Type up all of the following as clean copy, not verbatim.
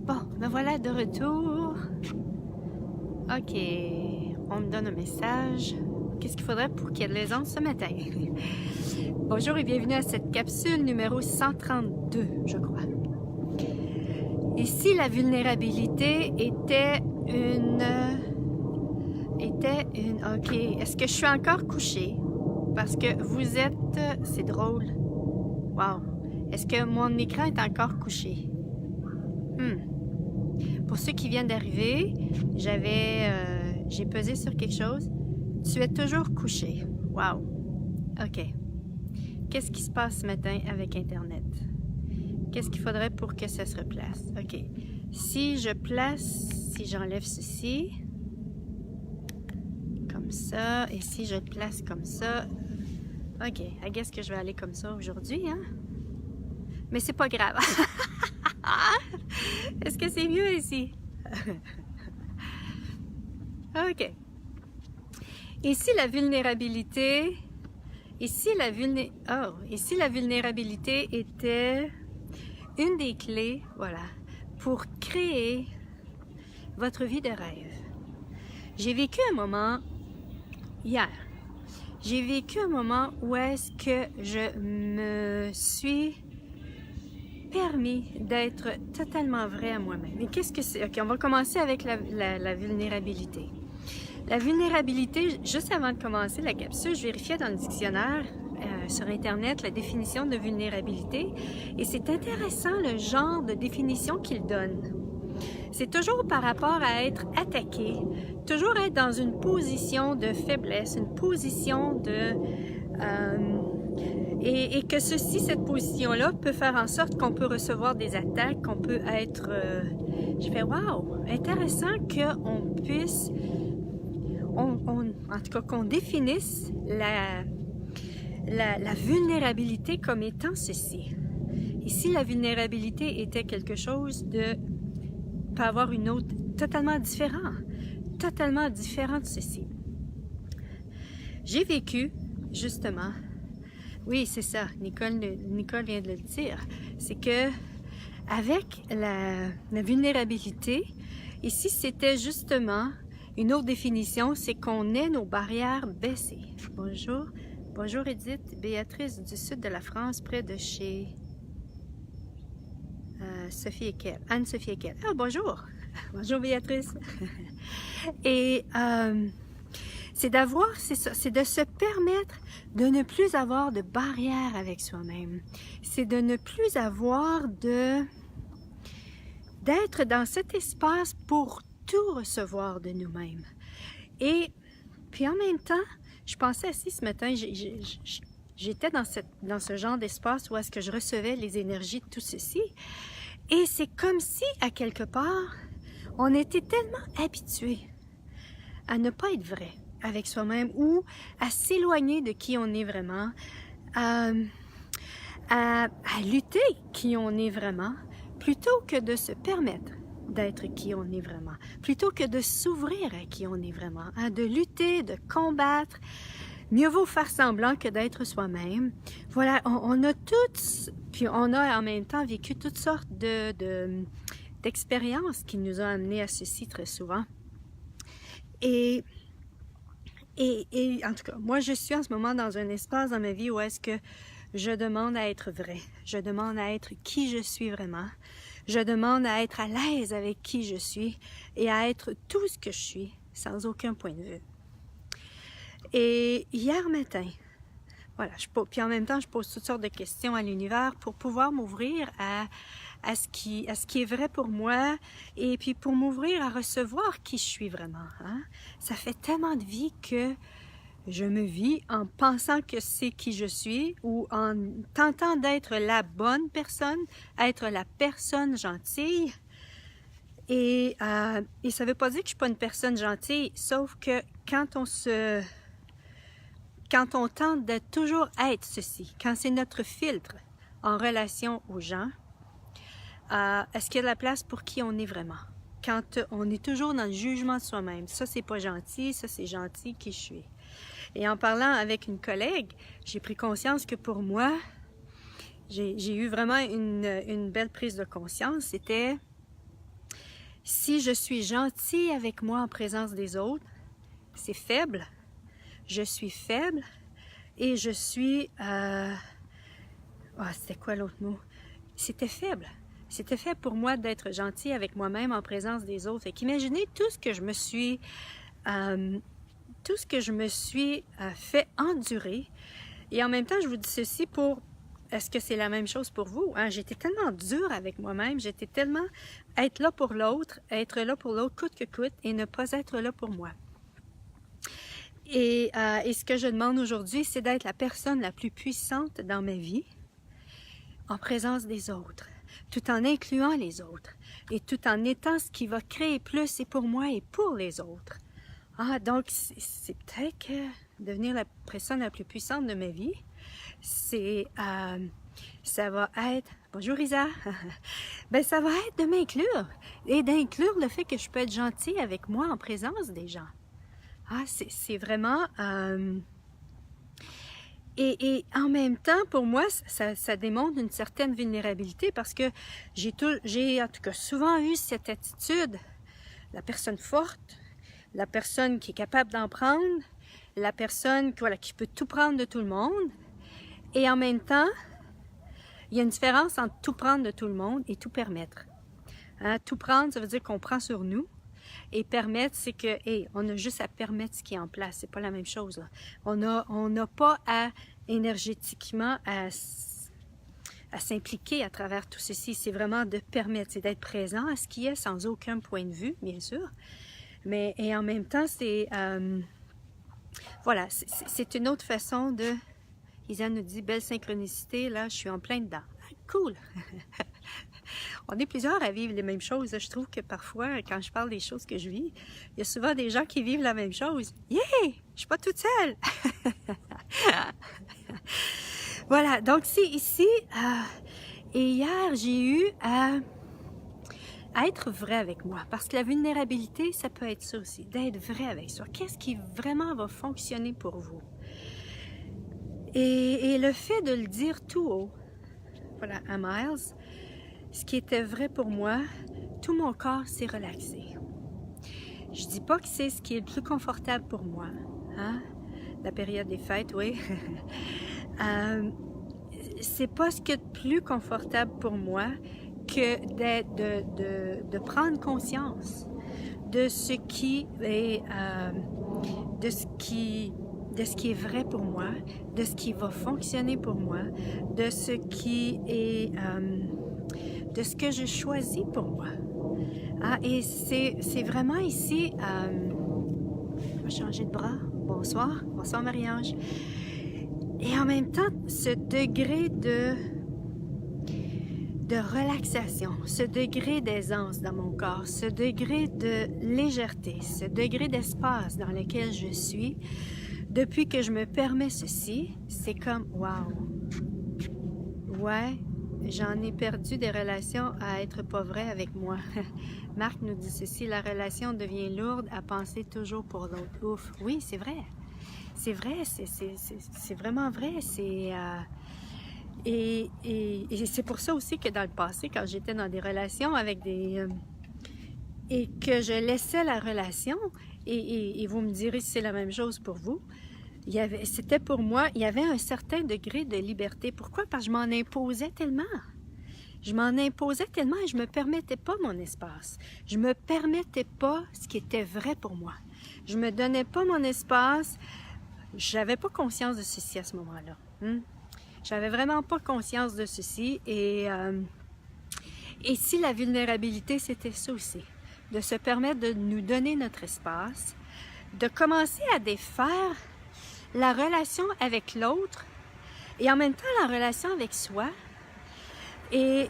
Bon, me voilà de retour. Ok, on me donne un message. Qu'est-ce qu'il faudrait pour qu'il y ait de l'aisance ce matin? Bonjour et bienvenue à cette capsule numéro 132, je crois. Et si la vulnérabilité était une... Ok, est-ce que je suis encore couchée? Parce que vous êtes... C'est drôle. Wow. Est-ce que mon écran est encore couché? Pour ceux qui viennent d'arriver, j'ai pesé sur quelque chose. Tu es toujours couché. Wow. OK. Qu'est-ce qui se passe ce matin avec Internet? Qu'est-ce qu'il faudrait pour que ça se replace? OK. Si j'enlève ceci, comme ça, et si je le place comme ça, OK. I guess que je vais aller comme ça aujourd'hui, hein? Mais c'est pas grave. Est-ce que c'est mieux ici? OK. Et si la vulnérabilité était une des clés, voilà, pour créer votre vie de rêve. J'ai vécu un moment hier. J'ai vécu un moment où est-ce que je me suis permis d'être totalement vrai à moi-même. Mais qu'est-ce que c'est? OK, on va commencer avec la vulnérabilité. La vulnérabilité, juste avant de commencer la capsule, je vérifiais dans le dictionnaire sur Internet la définition de vulnérabilité et c'est intéressant le genre de définition qu'il donne. C'est toujours par rapport à être attaqué, toujours être dans une position de faiblesse, une position de... Et que cette position-là peut faire en sorte qu'on peut recevoir des attaques, qu'on peut être... J'ai fait « wow! » Intéressant qu'on puisse... en tout cas, qu'on définisse la vulnérabilité comme étant ceci. Et si la vulnérabilité était quelque chose de... peut avoir une autre totalement différent de ceci. J'ai vécu, justement... Oui, c'est ça, Nicole vient de le dire. C'est que avec la vulnérabilité, ici c'était justement une autre définition, c'est qu'on ait nos barrières baissées. Bonjour Edith, Béatrice du sud de la France, près de chez Sophie Ekel, Anne-Sophie Ekel. Ah, bonjour! Bonjour Béatrice! Et c'est de se permettre de ne plus avoir de barrières avec soi-même. C'est de ne plus avoir d'être dans cet espace pour tout recevoir de nous-mêmes. Et puis en même temps, je pensais assis ce matin, j'étais dans ce genre d'espace où est-ce que je recevais les énergies de tout ceci. Et c'est comme si, à quelque part, on était tellement habitués à ne pas être vrai avec soi-même ou à s'éloigner de qui on est vraiment, à lutter qui on est vraiment, plutôt que de se permettre d'être qui on est vraiment, plutôt que de s'ouvrir à qui on est vraiment, hein, de lutter, de combattre. Mieux vaut faire semblant que d'être soi-même. Voilà, on a toutes, puis on a en même temps vécu toutes sortes d'expériences qui nous ont amenés à ceci très souvent. Et en tout cas, moi, je suis en ce moment dans un espace dans ma vie où est-ce que je demande à être vrai. Je demande à être qui je suis vraiment. Je demande à être à l'aise avec qui je suis et à être tout ce que je suis, sans aucun point de vue. Et hier matin, voilà, puis en même temps, je pose toutes sortes de questions à l'univers pour pouvoir m'ouvrir à ce qui est vrai pour moi et puis pour m'ouvrir à recevoir qui je suis vraiment. Hein? Ça fait tellement de vie que je me vis en pensant que c'est qui je suis ou en tentant d'être la bonne personne, être la personne gentille. Et ça ne veut pas dire que je ne suis pas une personne gentille, sauf que quand on tente de toujours être ceci, quand c'est notre filtre en relation aux gens, est-ce qu'il y a de la place pour qui on est vraiment? Quand on est toujours dans le jugement de soi-même, ça c'est pas gentil, ça c'est gentil, qui je suis. Et en parlant avec une collègue, j'ai pris conscience que pour moi, j'ai eu vraiment une belle prise de conscience. C'était Si je suis gentil avec moi en présence des autres, c'est faible. Je suis faible et je suis... c'était quoi l'autre mot? C'était faible. C'était faible pour moi d'être gentil avec moi-même en présence des autres. Fait qu'imaginez tout ce que je me suis... fait endurer. Et en même temps, je vous dis ceci pour... Est-ce que c'est la même chose pour vous? Hein? J'étais tellement dure avec moi-même, j'étais tellement être là pour l'autre coûte que coûte, et ne pas être là pour moi. Et ce que je demande aujourd'hui, c'est d'être la personne la plus puissante dans ma vie, en présence des autres, tout en incluant les autres, et tout en étant ce qui va créer plus et pour moi et pour les autres. Donc, c'est peut-être que devenir la personne la plus puissante de ma vie, ça va être, bonjour Isa, ça va être de m'inclure et d'inclure le fait que je peux être gentille avec moi en présence des gens. C'est vraiment, et en même temps, pour moi, ça démontre une certaine vulnérabilité parce que j'ai en tout cas souvent eu cette attitude, la personne forte, la personne qui est capable d'en prendre, la personne qui peut tout prendre de tout le monde. Et en même temps, il y a une différence entre tout prendre de tout le monde et tout permettre. Tout prendre, ça veut dire qu'on prend sur nous. Et permettre, c'est que, on a juste à permettre ce qui est en place. C'est pas la même chose, là. On n'a pas énergétiquement à s'impliquer à travers tout ceci. C'est vraiment de permettre, c'est d'être présent à ce qui est sans aucun point de vue, bien sûr. Et en même temps, c'est une autre façon de... Isa nous dit, belle synchronicité, là, je suis en plein dedans. Cool! On est plusieurs à vivre les mêmes choses. Je trouve que parfois, quand je parle des choses que je vis, il y a souvent des gens qui vivent la même chose. Yeah! Je suis pas toute seule! Voilà, donc c'est ici. Et hier, j'ai eu à être vrai avec moi. Parce que la vulnérabilité, ça peut être ça aussi, d'être vrai avec soi. Qu'est-ce qui vraiment va fonctionner pour vous? Et le fait de le dire tout haut, voilà, à Miles, ce qui était vrai pour moi, tout mon corps s'est relaxé. Je dis pas que c'est ce qui est le plus confortable pour moi. La période des fêtes, oui. C'est pas ce qui est le plus confortable pour moi que de prendre conscience de ce qui est de ce qui est vrai pour moi, de ce qui va fonctionner pour moi, de ce qui est de ce que je choisis pour moi. Et c'est vraiment ici, je vais changer de bras. Bonsoir Marie-Ange. Et en même temps, ce degré de relaxation, ce degré d'aisance dans mon corps, ce degré de légèreté, ce degré d'espace dans lequel je suis, depuis que je me permets ceci, c'est comme wow. Ouais, j'en ai perdu des relations à être pas vrai avec moi. Marc nous dit ceci, la relation devient lourde à penser toujours pour l'autre. Ouf, oui, c'est vrai. C'est vrai, c'est vraiment vrai. Et c'est pour ça aussi que dans le passé, quand j'étais dans des relations avec et que je laissais la relation, et vous me direz si c'est la même chose pour vous, c'était pour moi, il y avait un certain degré de liberté. Pourquoi? Parce que je m'en imposais tellement. Je m'en imposais tellement et je me permettais pas mon espace. Je me permettais pas ce qui était vrai pour moi. Je me donnais pas mon espace. J'avais pas conscience de ceci à ce moment-là. J'avais vraiment pas conscience de ceci. Et si la vulnérabilité, c'était ça aussi. De se permettre de nous donner notre espace, de commencer à défaire la relation avec l'autre et en même temps la relation avec soi et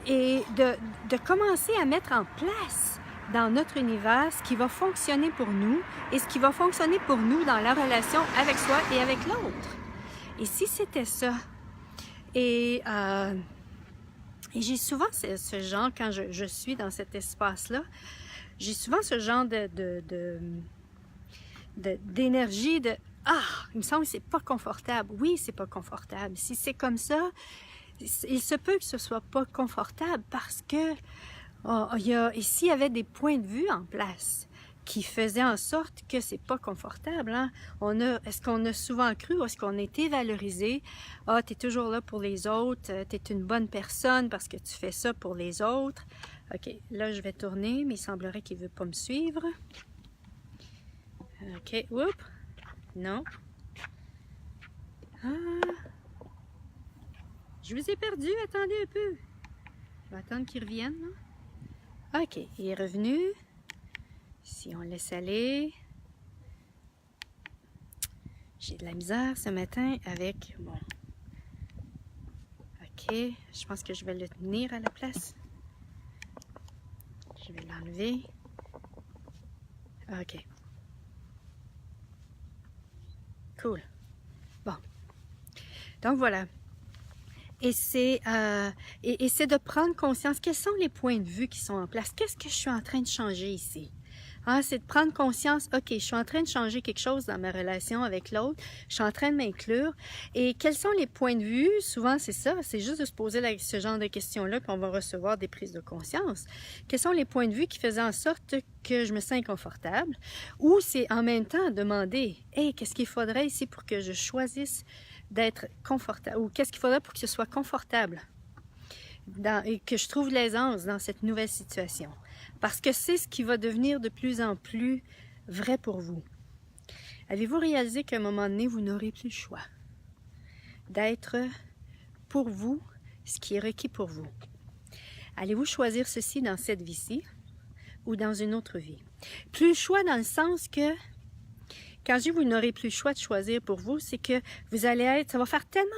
de commencer à mettre en place dans notre univers ce qui va fonctionner pour nous et ce qui va fonctionner pour nous dans la relation avec soi et avec l'autre. Et si c'était ça, et j'ai souvent ce genre, quand je suis dans cet espace-là, j'ai souvent ce genre d'énergie de il me semble que c'est pas confortable. Oui, c'est pas confortable. Si c'est comme ça, il se peut que ce soit pas confortable parce que Ici, il y avait des points de vue en place qui faisaient en sorte que c'est pas confortable. Hein? Est-ce qu'on a souvent cru, est-ce qu'on a été valorisé? Ah, tu es toujours là pour les autres, tu es une bonne personne parce que tu fais ça pour les autres. OK, là, je vais tourner, mais il semblerait qu'il ne veut pas me suivre. OK, oups, non. Ah, je vous ai perdu, attendez un peu. Je vais attendre qu'il revienne. Là. OK, il est revenu. Si on laisse aller. J'ai de la misère ce matin avec mon... OK, je pense que je vais le tenir à la place. Je vais l'enlever. OK. Cool. Bon. Donc voilà. Et c'est de prendre conscience, quels sont les points de vue qui sont en place? Qu'est-ce que je suis en train de changer ici? Hein, c'est de prendre conscience, OK, je suis en train de changer quelque chose dans ma relation avec l'autre, je suis en train de m'inclure. Et quels sont les points de vue? Souvent, c'est ça, c'est juste de se poser ce genre de questions-là, puis on va recevoir des prises de conscience. Quels sont les points de vue qui faisaient en sorte que je me sens inconfortable? Ou c'est en même temps demander, hey, qu'est-ce qu'il faudrait ici pour que je choisisse d'être confortable, ou qu'est-ce qu'il faudrait pour que ce soit confortable et que je trouve l'aisance dans cette nouvelle situation. Parce que c'est ce qui va devenir de plus en plus vrai pour vous. Avez-vous réalisé qu'à un moment donné, vous n'aurez plus le choix d'être pour vous ce qui est requis pour vous? Allez-vous choisir ceci dans cette vie-ci ou dans une autre vie? Plus le choix dans le sens que quand je dis vous n'aurez plus le choix de choisir pour vous, c'est que vous allez être, ça va faire tellement,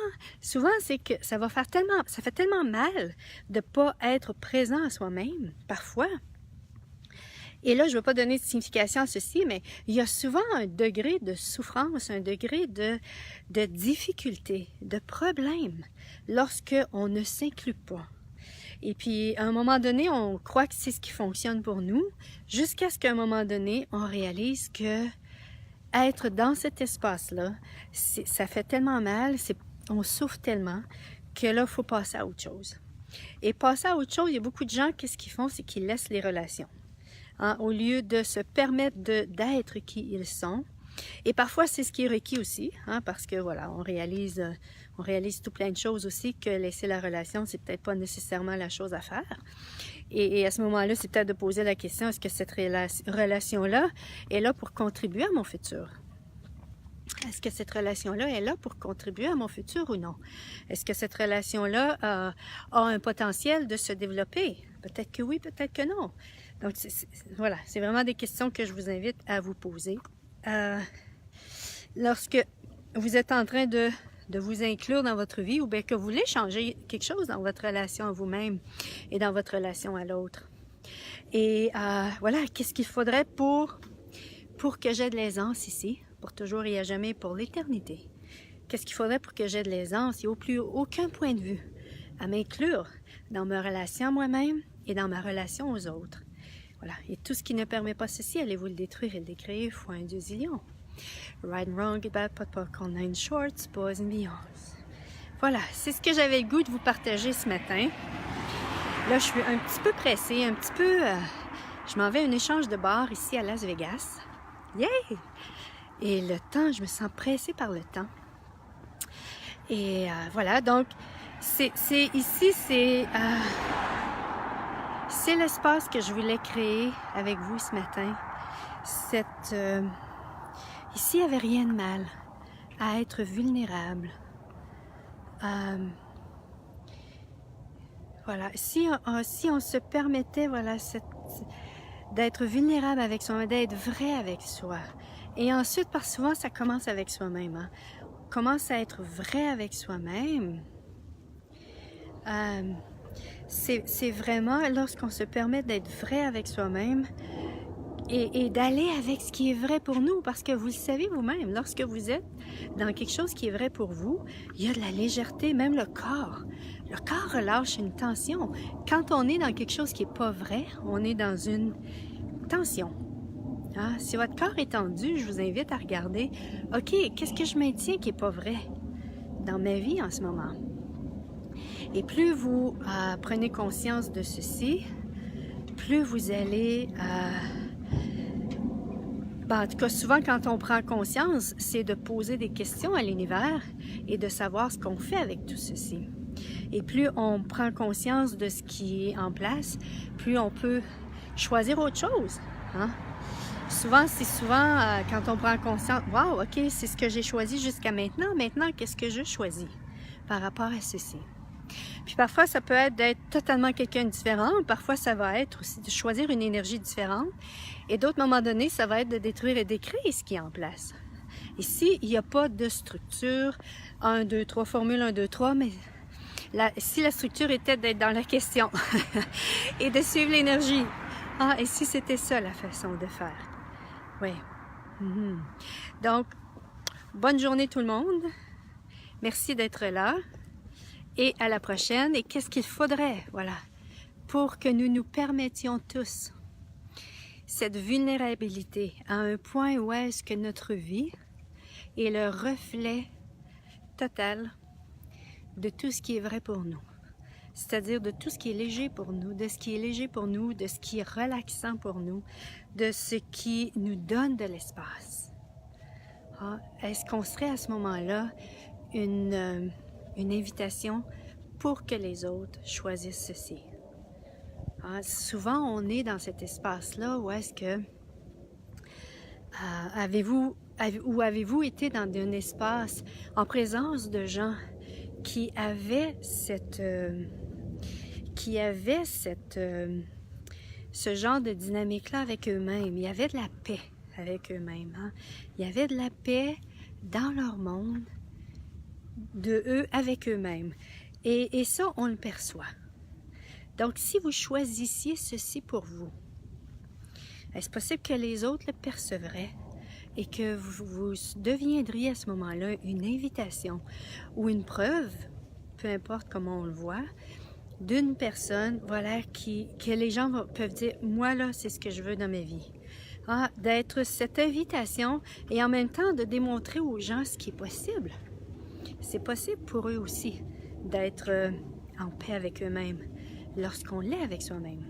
souvent c'est que ça fait tellement mal de ne pas être présent à soi-même, parfois. Et là, je ne veux pas donner de signification à ceci, mais il y a souvent un degré de souffrance, un degré de difficulté, de problème, lorsque on ne s'inclut pas. Et puis, à un moment donné, on croit que c'est ce qui fonctionne pour nous, jusqu'à ce qu'à un moment donné, on réalise que être dans cet espace-là, ça fait tellement mal, on souffre tellement que là, il faut passer à autre chose. Et passer à autre chose, il y a beaucoup de gens, qu'est-ce qu'ils font? C'est qu'ils laissent les relations. Hein, au lieu de se permettre d'être qui ils sont. Et parfois, c'est ce qui est requis aussi, hein, parce que voilà, on réalise tout plein de choses aussi, que laisser la relation, c'est peut-être pas nécessairement la chose à faire. Et à ce moment-là, c'est peut-être de poser la question, est-ce que cette relation-là est là pour contribuer à mon futur? Est-ce que cette relation-là est là pour contribuer à mon futur ou non? Est-ce que cette relation-là a un potentiel de se développer? Peut-être que oui, peut-être que non. Donc, voilà, c'est vraiment des questions que je vous invite à vous poser. Lorsque vous êtes en train de vous inclure dans votre vie ou bien que vous voulez changer quelque chose dans votre relation à vous-même et dans votre relation à l'autre. Et voilà, qu'est-ce qu'il faudrait pour que j'aie de l'aisance ici, pour toujours et à jamais, pour l'éternité? Qu'est-ce qu'il faudrait pour que j'aie de l'aisance? Il n'y a plus aucun point de vue à m'inclure dans ma relation à moi-même et dans ma relation aux autres. Voilà, et tout ce qui ne permet pas ceci, allez-vous le détruire et le décréer fois un 2 zillion. Right and wrong, good bad, pot, nine shorts, boys and beyonds. Voilà, c'est ce que j'avais le goût de vous partager ce matin. Là, je suis un petit peu pressée, un petit peu... je m'en vais à un échange de bar ici à Las Vegas. Yay! Et le temps, je me sens pressée par le temps. Et voilà, donc, c'est l'espace que je voulais créer avec vous ce matin. Ici, il n'y avait rien de mal à être vulnérable. Voilà, si on se permettait, voilà, d'être vulnérable avec soi-même, d'être vrai avec soi. Et ensuite, parce que souvent, ça commence avec soi-même. Hein. On commence à être vrai avec soi-même. C'est vraiment lorsqu'on se permet d'être vrai avec soi-même et d'aller avec ce qui est vrai pour nous. Parce que vous le savez vous-même, lorsque vous êtes dans quelque chose qui est vrai pour vous, il y a de la légèreté, même le corps. Le corps relâche une tension. Quand on est dans quelque chose qui n'est pas vrai, on est dans une tension. Ah, si votre corps est tendu, je vous invite à regarder, OK, qu'est-ce que je maintiens qui n'est pas vrai dans ma vie en ce moment? Et plus vous prenez conscience de ceci, plus vous allez... en tout cas, souvent quand on prend conscience, c'est de poser des questions à l'univers et de savoir ce qu'on fait avec tout ceci. Et plus on prend conscience de ce qui est en place, plus on peut choisir autre chose. Hein? Souvent, quand on prend conscience, « Wow, ok, c'est ce que j'ai choisi jusqu'à maintenant. Maintenant, qu'est-ce que je choisis par rapport à ceci? » Puis parfois, ça peut être d'être totalement quelqu'un de différent. Parfois, ça va être aussi de choisir une énergie différente. Et d'autres moments donnés, ça va être de détruire et d'écrire ce qui est en place. Ici, il n'y a pas de structure 1, 2, 3, formule 1, 2, 3, mais si la structure était d'être dans la question et de suivre l'énergie. Ah, et si c'était ça la façon de faire? Oui. Donc, bonne journée tout le monde. Merci d'être là. Et à la prochaine. Et qu'est-ce qu'il faudrait, voilà, pour que nous nous permettions tous cette vulnérabilité à un point où est-ce que notre vie est le reflet total de tout ce qui est vrai pour nous. C'est-à-dire de tout ce qui est léger pour nous, de ce qui est léger pour nous, de ce qui est relaxant pour nous, de ce qui nous donne de l'espace. Ah, est-ce qu'on serait à ce moment-là une invitation pour que les autres choisissent ceci? Ah, souvent, on est dans cet espace-là où est-ce que avez-vous été dans un espace en présence de gens qui avaient ce genre de dynamique-là avec eux-mêmes. Il y avait de la paix avec eux-mêmes. Hein? Il y avait de la paix dans leur monde, de eux avec eux-mêmes. Et ça, on le perçoit. Donc, si vous choisissiez ceci pour vous, est-ce possible que les autres le percevraient et que vous deviendriez à ce moment-là une invitation ou une preuve, peu importe comment on le voit, d'une personne, voilà, que les gens peuvent dire, moi là, c'est ce que je veux dans ma vie. Ah, d'être cette invitation et en même temps de démontrer aux gens ce qui est possible. C'est possible pour eux aussi d'être en paix avec eux-mêmes lorsqu'on l'est avec soi-même.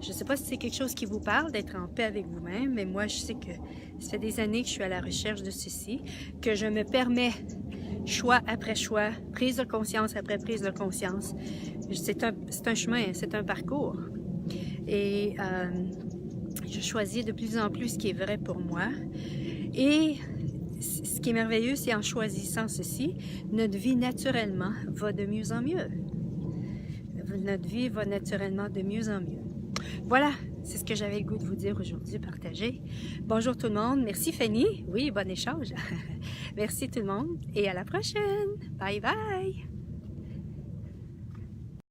Je ne sais pas si c'est quelque chose qui vous parle, d'être en paix avec vous-même, mais moi, je sais que ça fait des années que je suis à la recherche de ceci, que je me permets, choix après choix, prise de conscience après prise de conscience. C'est un chemin, c'est un parcours. Et je choisis de plus en plus ce qui est vrai pour moi. Et ce qui est merveilleux, c'est en choisissant ceci, notre vie naturellement va de mieux en mieux. Notre vie va naturellement de mieux en mieux. Voilà, c'est ce que j'avais le goût de vous dire aujourd'hui, partager. Bonjour tout le monde, merci Fanny, oui, bon échange. Merci tout le monde et à la prochaine. Bye bye.